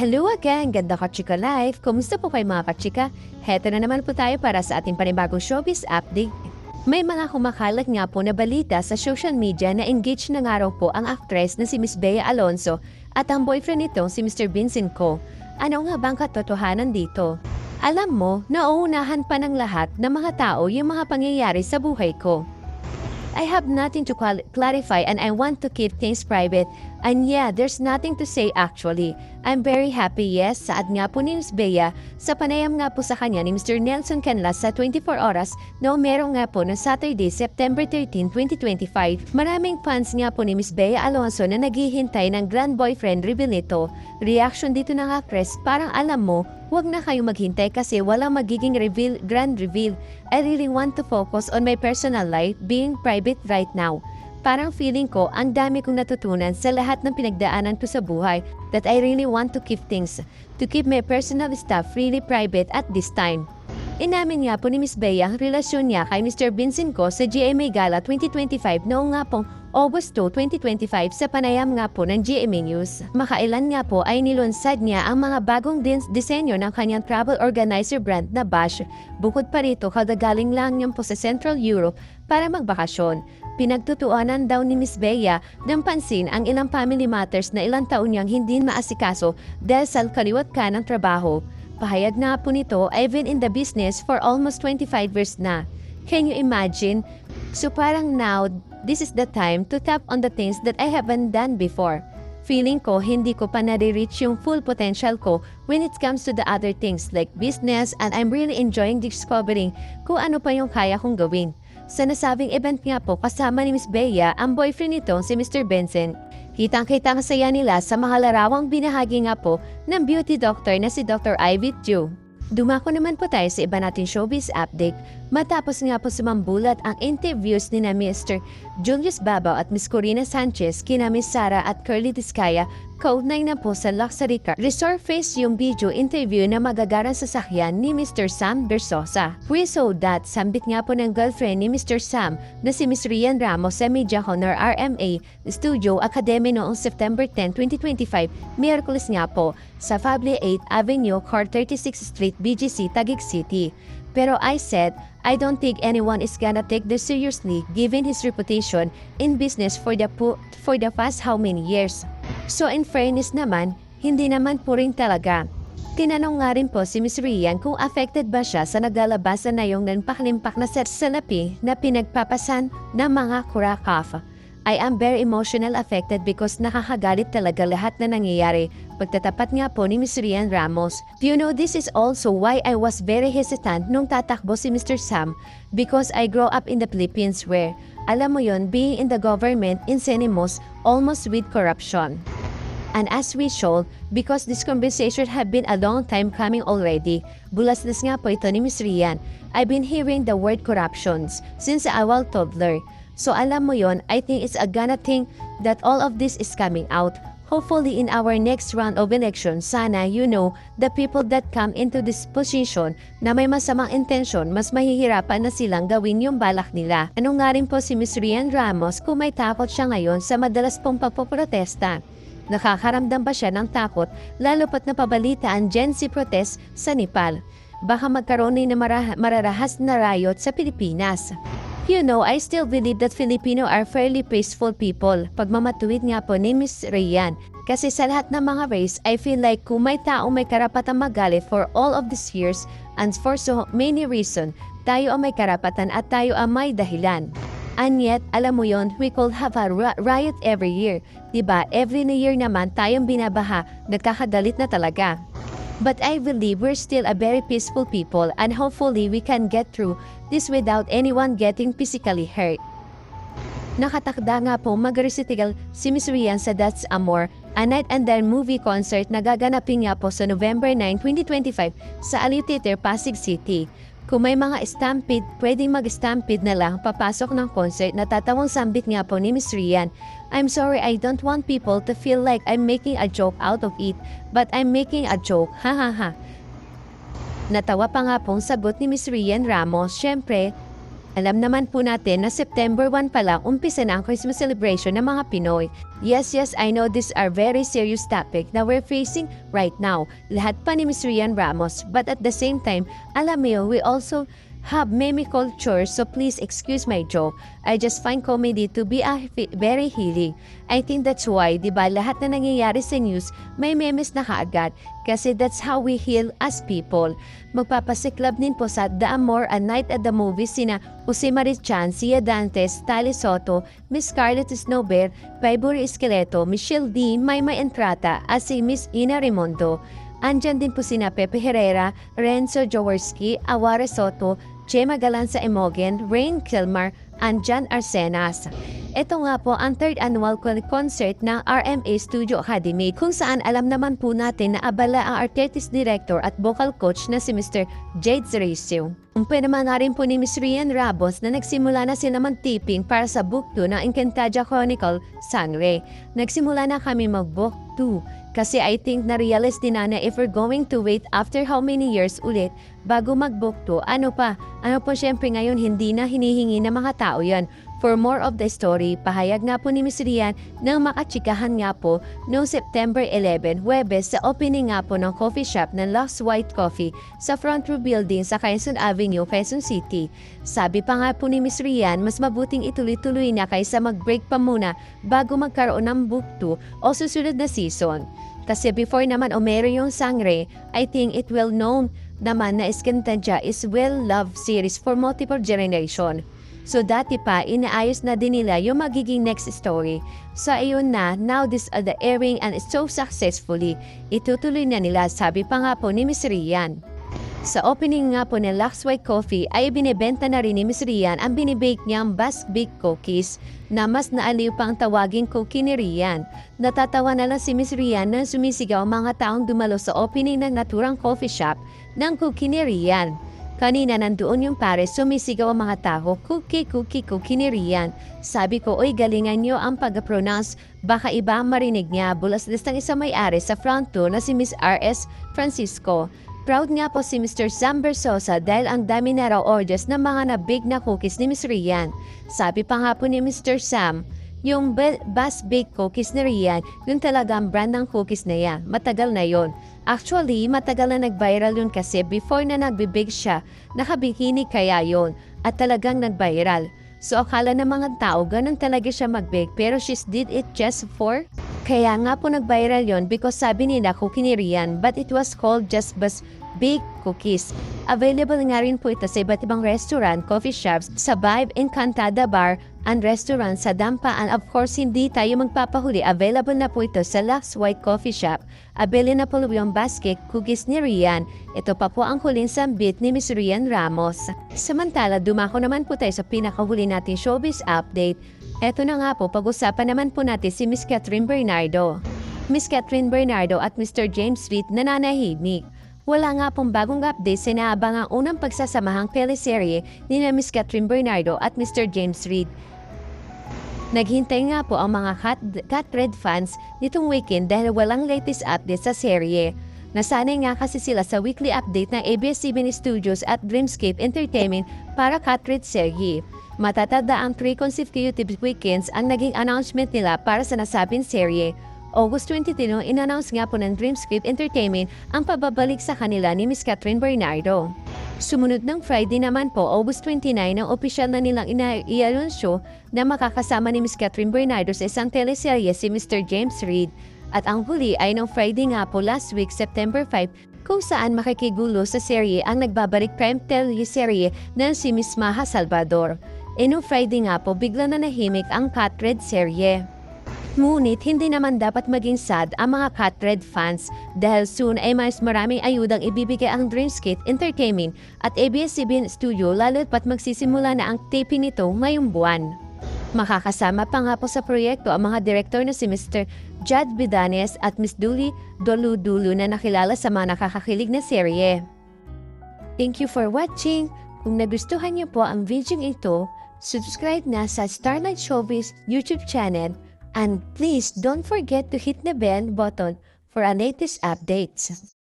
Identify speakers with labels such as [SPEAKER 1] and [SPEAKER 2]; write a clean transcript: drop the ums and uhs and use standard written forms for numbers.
[SPEAKER 1] Hello again, ganda ka-chika life. Kumusta po kayo mga ka-chika? Heto na naman po tayo para sa ating panibagong showbiz update. May mga kumakalat nga po na balita sa social media na engaged na nga raw po ang actress na si Miss Bea Alonzo at ang boyfriend nito si Mr. Vincent Co. Ano nga bang katotohanan dito? Alam mo, nauunahan pa ng lahat ng mga tao yung mga pangyayari sa buhay ko. I have nothing to clarify and I want to keep things private. And yeah, there's nothing to say actually. I'm very happy, yes, saad nga po ni Miss Bea sa panayam nga po sa kanya ni Mr. Nelson Canlas sa 24 Oras na merong nga po na Saturday, September 13, 2025. Maraming fans nga po ni Miss Bea Alonzo na naghihintay ng grand boyfriend reveal nito. Reaction dito ng actress, parang alam mo, huwag na kayong maghintay kasi walang magiging grand reveal. I really want to focus on my personal life being private right now. Parang feeling ko, ang dami kong natutunan sa lahat ng pinagdaanan ko sa buhay that I really want to keep my personal stuff really private at this time. Inamin nga po ni Miss Bea ang relasyon niya kay Mr. Vincent Co sa GMA Gala 2025 noong nga pong August 2, 2025 sa panayam nga po ng GMA News. Makailan nga po ay nilunsad niya ang mga bagong disenyo ng kanyang travel organizer brand na Bash. Bukod pa rito, kadagaling lang niya po sa Central Europe para magbakasyon. Pinagtutuanan daw ni Miss Bea ng pansin ang ilang family matters na ilang taon niyang hindi maasikaso dahil sa kaliwat ka ng trabaho. Pahayag na po nito, I've been in the business for almost 25 years na. Can you imagine? So parang now, this is the time to tap on the things that I haven't done before. Feeling ko hindi ko pa nare-reach yung full potential ko when it comes to the other things like business and I'm really enjoying discovering kung ano pa yung kaya kong gawin. Sa nasabing event nga po kasama ni Miss Bea ang boyfriend nito si Mr. Vincent. Kitang-kita ang saya nila sa mga larawang binahagi nga po ng beauty doctor na si Dr. Ivy Chu. Dumako naman po tayo sa iba nating showbiz update matapos nga po sumambulat ang interviews ni na Mr. Julius Babao at Miss Corina Sanchez kina Miss Sara at Curly Tiscaya kaugnay na po sa Luxury Car Resort Face yung video interview na magagarang sasakyan ni Mr. Sam Versosa. We saw that sambit nga po ng girlfriend ni Mr. Sam na si Miss Rian Ramos sa Media Honor RMA Studio Academy noong September 10, 2025, Miyerkules nga po sa Fable 8 Avenue, Car 36th Street, BGC, Taguig City. Pero I said, I don't think anyone is gonna take this seriously given his reputation in business for the past how many years. So in fairness naman, hindi naman po rin talaga. Tinanong nga rin po si Miss Rian kung affected ba siya sa naglalabasan na yung nanpaklimpak na salapi na pinagpapasan ng mga kurakaf. I am very emotional affected because nakakagalit talaga lahat na nangyayari. Pagtatapat nga po ni Miss Rian Ramos. You know, this is also why I was very hesitant nung tatakbo si Mr. Sam because I grew up in the Philippines where, alam mo yon, being in the government in synonymous almost with corruption. And as we should, because this conversation have been a long time coming already, bulasnas nga po ito ni Miss Rian. I've been hearing the word corruptions since I was toddler. So alam mo yon, I think it's a gonna thing that all of this is coming out. Hopefully in our next round of elections, sana the people that come into this position na may masamang intensyon, mas mahihirapan na silang gawin yung balak nila. Ano nga rin po si Miss Rian Ramos kung may takot siya ngayon sa madalas pong pagpoprotesta. Nakakaramdam ba siya ng takot lalo pat napabalita ang Gen Z protest sa Nepal? Baka magkaroon na mararahas na riot sa Pilipinas. You know, I still believe that Filipino are fairly peaceful people. Pagmamatuwid nga po ni Miss Rian. Kasi sa lahat ng mga race, I feel like kung may taong may karapatan magalit for all of these years and for so many reasons, tayo ang may karapatan at tayo ang may dahilan. And yet, alam mo yon, we could have a riot every year. Diba? Every year naman tayong binabaha, nagkakagalit na talaga. But I believe we're still a very peaceful people and hopefully we can get through this without anyone getting physically hurt. Nakatakda nga po mag-recital si Miss Rian sa That's Amor, a night and then movie concert na gaganapin nga po sa November 9, 2025 sa Aliw Theater, Pasig City. Kung may mga stampede, pwedeng mag-stampede na lang papasok ng concert na tatawang sambit nga po ni Miss Rian. I'm sorry, I don't want people to feel like I'm making a joke out of it, but I'm making a joke, ha ha ha. Natawa pa nga pong sagot ni Miss Rian Ramos, syempre, Alam naman po natin na September 1 pa lang umpisa na ang Christmas celebration ng mga Pinoy. Yes, I know these are very serious topic na we're facing right now. Lahat pa ni Ms. Rian Ramos. But at the same time, alam mo, we also have meme culture, so please excuse my joke. I just find comedy to be very healing. I think that's why, di ba, lahat na nangyayari sa news, may memes na kaagad. Kasi that's how we heal as people. Magpapasiklab din po sa The Amor a Night at the Movies sina Jose Marichan, Sia Dantes, Tali Soto, Miss Scarlett Snowbear, Paiburi Esqueleto, Michelle D, Maymay Entrata, at si Miss Ina Rimondo. Andyan din po sina Pepe Herrera, Renzo Jaworski, Aware Soto, Chema Galanza Emogen, Rain Kilmar, and Jan Arsenas. Ito nga po ang third annual concert ng RMA Studio Academy kung saan alam naman po natin na abala ang artist director at vocal coach na si Mr. Jade Zeracio. Naman na rin po ni Ms. Rian Ramos na nagsimula na sila mag-taping para sa book 2 ng Encantadia Chronicle Sangre. Nagsimula na kami mag-book 2. Kasi I think na-realize din na if we're going to wait after how many years ulit bago mag-book to, ano po syempre ngayon hindi na hinihingi ng mga tao yan. For more of the story, pahayag nga po ni Ms. Rian nang makachikahan nga po noong September 11, Huwebes sa opening nga po ng coffee shop ng Lux White Coffee sa Front Row Building sa Quezon Avenue, Quezon City. Sabi pa nga po ni Ms. Rian, mas mabuting ituloy-tuloy na kaysa mag-break pa muna bago magkaroon ng book 2 o susunod na season. Kasi before naman umero yung Sangre, I think it well known naman na Encantadia is well-loved series for multiple generation. So dati pa, inaayos na din nila yung magiging next story. So ayun na, now this are the airing and so successfully. Itutuloy na nila, sabi pa nga po ni Ms. Rian. Sa opening nga po ng Lux White Coffee ay binibenta na rin ni Ms. Rian ang binibake niyang Basque Bake Cookies na mas naaliw pang tawaging cookie ni Rian. Natatawa na lang si Ms. Rian na sumisigaw mga taong dumalo sa opening ng naturang coffee shop ng cookie ni Rian. Kanina nandoon yung pare, sumisigaw ang mga tao, cookie ni Rian. Sabi ko, oy galingan nyo ang pag-pronounce, baka iba ang marinig niya. Bulas-las ng isang may-ari sa front door na si Miss R.S. Francisco. Proud nga po si Mr. Sam Bersosa dahil ang dami na raw orders ng mga na-bake na cookies ni Miss Rian. Sabi pa nga po ni Mr. Sam, yung Basque Bake Cookies ni Rian, yung talagang brand ng cookies na yan. Matagal na yon. Actually, matagal na nag-viral yun kasi before na nag-bake siya, nakabikini kaya yon at talagang nag-viral. So akala ng mga tao ganun talaga siya mag-bake pero she did it just for. Kaya nga po nag-viral yon because sabi nila cookie ni Rian but it was called just Basque Bake Cookies. Available nga rin po ito sa iba't ibang restaurant, coffee shops, sa Vibe Encantada Bar and Restaurant sa Dampa and of course hindi tayo magpapahuli. Available na po ito sa Lux White Coffee Shop. Available na po yung basket cookies ni Rian. Ito pa po ang huling sambit ni Ms. Rian Ramos. Samantala, dumako naman po tayo sa pinakahuli nating showbiz update. Eto na nga po, pag-usapan naman po natin si Miss Catherine Bernardo. Miss Catherine Bernardo at Mr. James Reid nananahimik. Wala nga pong bagong update sa inaabang ang unang pagsasamahang teleserye ni na Miss Catherine Bernardo at Mr. James Reid. Naghintay nga po ang mga Cat-Red fans nitong weekend dahil walang latest update sa serye. Nasanay nga kasi sila sa weekly update ng ABS-CBN Studios at Dreamscape Entertainment para Cat-Red serye. Matatanda ang 3 consecutive weekends ang naging announcement nila para sa nasabing serye. August 22, in-announce nga po ng Dreamscape Entertainment ang pababalik sa kanila ni Miss Catherine Bernardo. Sumunod ng Friday naman po, August 29, ang opisyal na nilang i-anunsyo na makakasama ni Miss Catherine Bernardo sa isang teleserye si Mr. James Reid. At ang huli ay noong Friday nga po last week, September 5, kung saan makikigulo sa serye ang nagbabalik prime teleserye na si Miss Maha Salvador. Noong Friday nga po, bigla na nahimik ang Cat-Red serye. Ngunit hindi naman dapat maging sad ang mga Cat-Red fans dahil soon ay mas maraming ayudang ibibigay ang Dreamscape Entertainment at ABS-CBN Studio lalo't pat magsisimula na ang taping nito ngayong buwan. Makakasama pa nga po sa proyekto ang mga direktor na si Mr. Jad Bidanes at Miss Duli Dolu na nakilala sa mga nakakakilig na serye. Thank you for watching. Kung nagustuhan niyo po ang video ito, subscribe na sa Starlight Showbiz YouTube channel. And please don't forget to hit the bell button for our latest updates.